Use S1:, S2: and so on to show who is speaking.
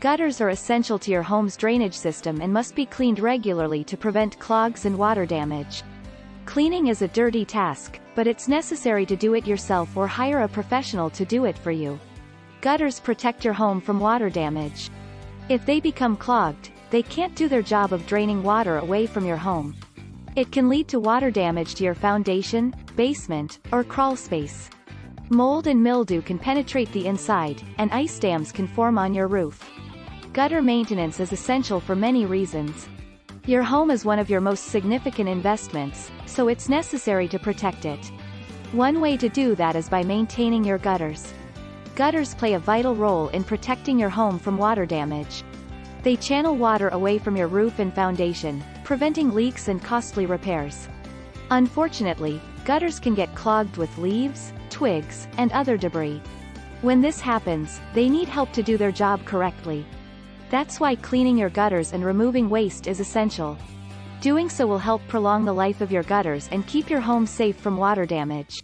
S1: Gutters are essential to your home's drainage system and must be cleaned regularly to prevent clogs and water damage. Cleaning is a dirty task, but it's necessary to do it yourself or hire a professional to do it for you. Gutters protect your home from water damage. If they become clogged, they can't do their job of draining water away from your home. It can lead to water damage to your foundation, basement, or crawl space. Mold and mildew can penetrate the inside, and ice dams can form on your roof. Gutter maintenance is essential for many reasons. Your home is one of your most significant investments, so it's necessary to protect it. One way to do that is by maintaining your gutters. Gutters play a vital role in protecting your home from water damage. They channel water away from your roof and foundation, preventing leaks and costly repairs. Unfortunately, gutters can get clogged with leaves, twigs, and other debris. When this happens, they need help to do their job correctly. That's why cleaning your gutters and removing waste is essential. Doing so will help prolong the life of your gutters and keep your home safe from water damage.